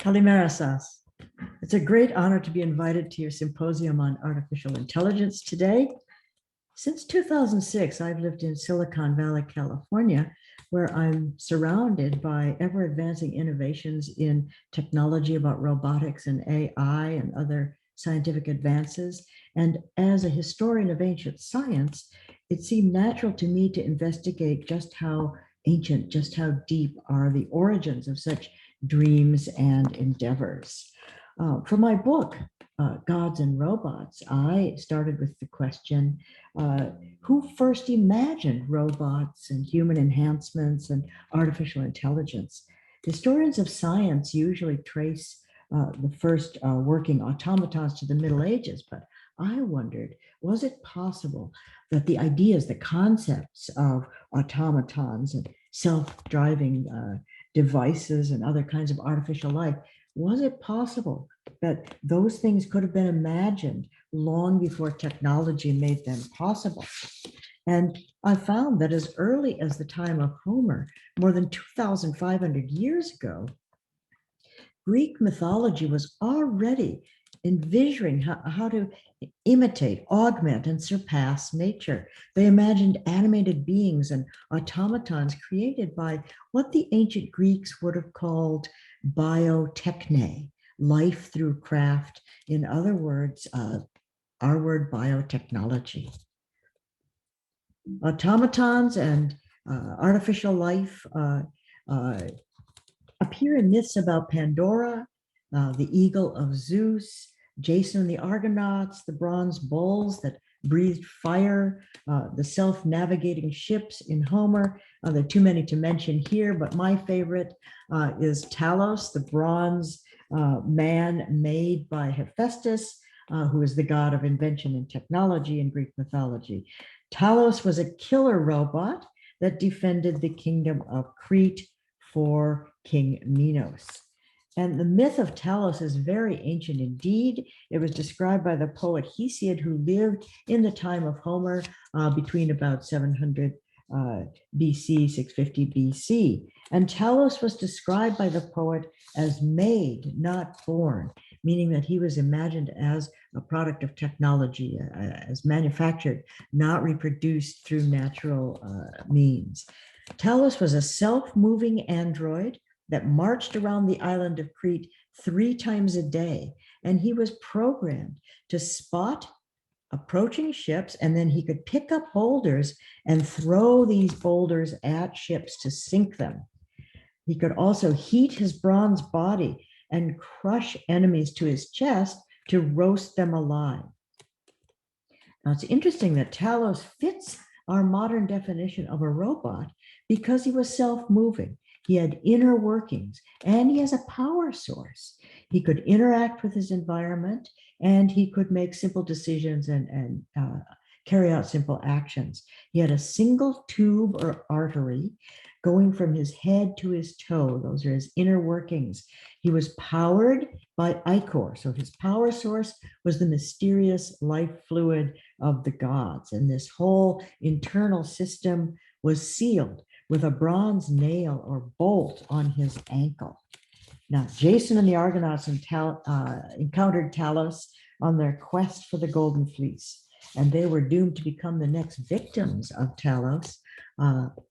Kalimera Sas. It's a great honor to be invited to your symposium on artificial intelligence today. Since 2006, I've lived in Silicon Valley, California, where I'm surrounded by ever-advancing innovations in technology about robotics and AI and other scientific advances. And as a historian of ancient science, it seemed natural to me to investigate just how ancient, just how deep are the origins of such dreams and endeavors. For my book, Gods and Robots, I started with the question, who first imagined robots and human enhancements and artificial intelligence? Historians of science usually trace the first working automatons to the Middle Ages, but I wondered, was it possible that the ideas, the concepts of automatons and self-driving devices and other kinds of artificial life, was it possible that those things could have been imagined long before technology made them possible? And I found that as early as the time of Homer, more than 2,500 years ago, Greek mythology was already envisioning how to imitate, augment, and surpass nature. They imagined animated beings and automatons created by what the ancient Greeks would have called biotechne, life through craft. In other words, our word biotechnology. Automatons and artificial life appear in myths about Pandora, the eagle of Zeus, Jason and the Argonauts, the bronze bulls that breathed fire, the self-navigating ships in Homer. There are too many to mention here, but my favorite is Talos, the bronze man made by Hephaestus, who is the god of invention and technology in Greek mythology. Talos was a killer robot that defended the kingdom of Crete for King Minos. And the myth of Talos is very ancient indeed. It was described by the poet Hesiod, who lived in the time of Homer between about 700 BC, 650 BC. And Talos was described by the poet as made, not born, meaning that he was imagined as a product of technology, as manufactured, not reproduced through natural means. Talos was a self-moving android that marched around the island of Crete 3 times a day. And he was programmed to spot approaching ships, and then he could pick up boulders and throw these boulders at ships to sink them. He could also heat his bronze body and crush enemies to his chest to roast them alive. Now, it's interesting that Talos fits our modern definition of a robot because he was self-moving. He had inner workings, and he has a power source. He could interact with his environment, and he could make simple decisions and carry out simple actions. He had a single tube or artery going from his head to his toe. Those are his inner workings. He was powered by ichor. So his power source was the mysterious life fluid of the gods. And this whole internal system was sealed with a bronze nail or bolt on his ankle. Now, Jason and the Argonauts encountered Talos on their quest for the Golden Fleece, and they were doomed to become the next victims of Talos.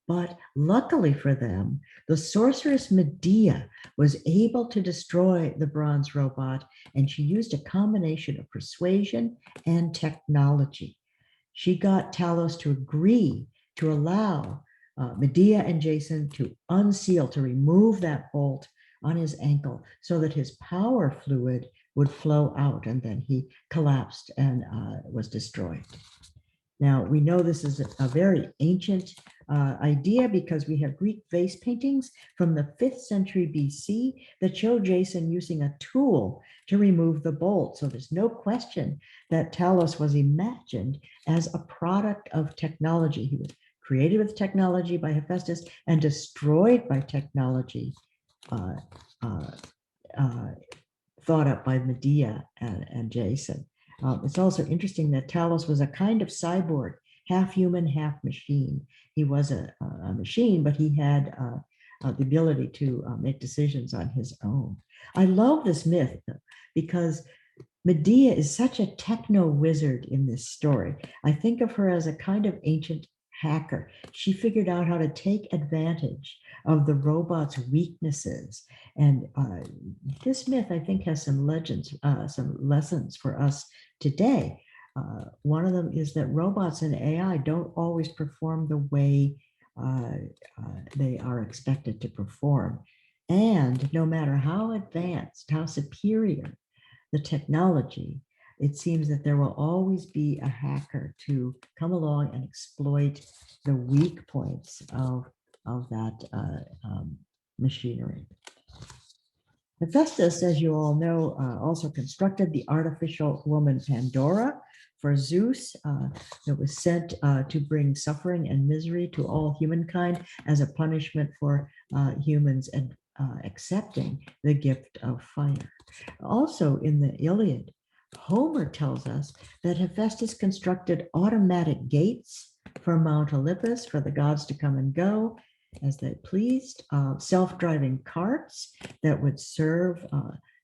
But luckily for them, the sorceress Medea was able to destroy the bronze robot, and she used a combination of persuasion and technology. She got Talos to agree to allow Medea and Jason to unseal, to remove that bolt on his ankle so that his power fluid would flow out, and then he collapsed and was destroyed. Now, we know this is a very ancient idea because we have Greek vase paintings from the 5th century BC that show Jason using a tool to remove the bolt. So there's no question that Talos was imagined as a product of technology. He was created with technology by Hephaestus and destroyed by technology thought up by Medea and Jason. It's also interesting that Talos was a kind of cyborg, half human, half machine. He was a machine, but he had the ability to make decisions on his own. I love this myth because Medea is such a techno wizard in this story. I think of her as a kind of ancient hacker. She figured out how to take advantage of the robot's weaknesses. And this myth, I think, has some legends, some lessons for us today. One of them is that robots and AI don't always perform the way they are expected to perform. And no matter how advanced, how superior the technology, it seems that there will always be a hacker to come along and exploit the weak points of that machinery. Hephaestus, as you all know, also constructed the artificial woman Pandora for Zeus that was sent to bring suffering and misery to all humankind as a punishment for humans and accepting the gift of fire. Also in the Iliad, Homer tells us that Hephaestus constructed automatic gates for Mount Olympus for the gods to come and go as they pleased, self-driving carts that would serve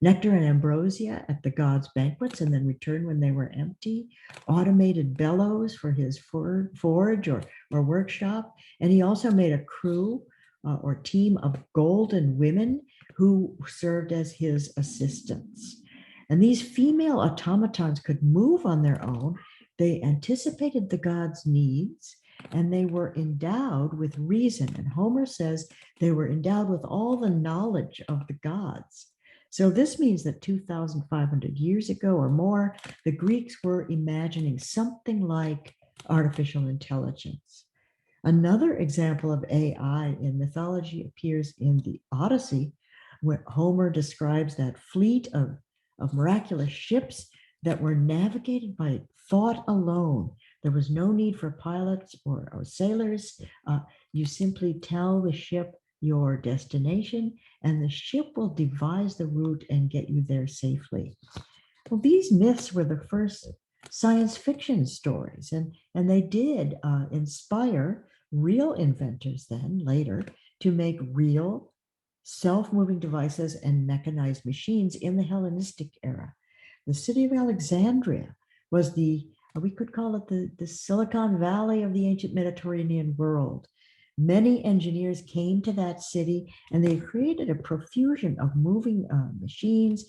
nectar and ambrosia at the gods' banquets and then return when they were empty, automated bellows for his forge or workshop. And he also made a crew or team of golden women who served as his assistants. And these female automatons could move on their own. They anticipated the gods' needs, and they were endowed with reason. And Homer says they were endowed with all the knowledge of the gods. So this means that 2,500 years ago or more, the Greeks were imagining something like artificial intelligence. Another example of AI in mythology appears in the Odyssey, where Homer describes that fleet of miraculous ships that were navigated by thought alone. There was no need for pilots or sailors. You simply tell the ship your destination, and the ship will devise the route and get you there safely. Well, these myths were the first science fiction stories, and they did inspire real inventors then, later, to make real self-moving devices and mechanized machines in the Hellenistic era. The city of Alexandria was we could call it the Silicon Valley of the ancient Mediterranean world. Many engineers came to that city and they created a profusion of moving machines,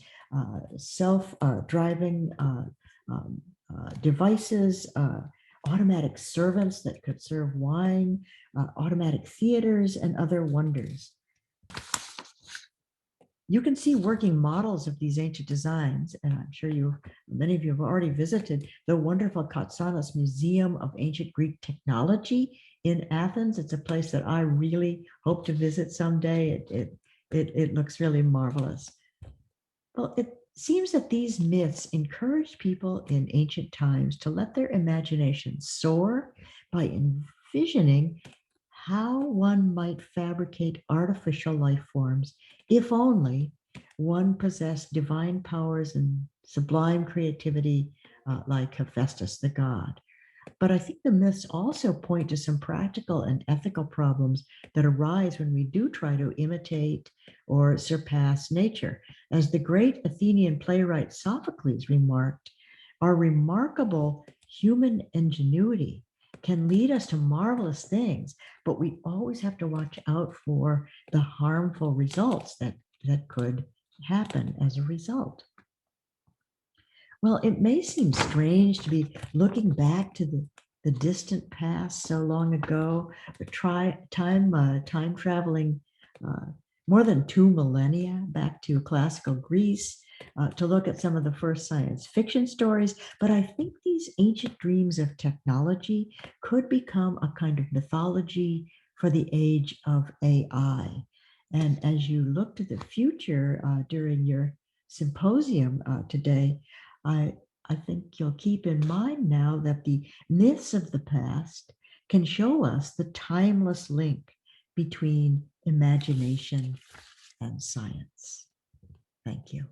self-driving devices, automatic servants that could serve wine, automatic theaters, and other wonders. You can see working models of these ancient designs, and I'm sure many of you have already visited the wonderful Katsanos Museum of Ancient Greek Technology in Athens. It's a place that I really hope to visit someday. It looks really marvelous. Well, it seems that these myths encouraged people in ancient times to let their imagination soar by envisioning how one might fabricate artificial life forms if only one possessed divine powers and sublime creativity like Hephaestus the god. But I think the myths also point to some practical and ethical problems that arise when we do try to imitate or surpass nature. As the great Athenian playwright Sophocles remarked, our remarkable human ingenuity can lead us to marvelous things, but we always have to watch out for the harmful results that could happen as a result. Well, it may seem strange to be looking back to the distant past so long ago, but time traveling more than 2 millennia back to classical Greece to look at some of the first science fiction stories. But I think these ancient dreams of technology could become a kind of mythology for the age of AI. And as you look to the future during your symposium today, I think you'll keep in mind now that the myths of the past can show us the timeless link between imagination and science. Thank you.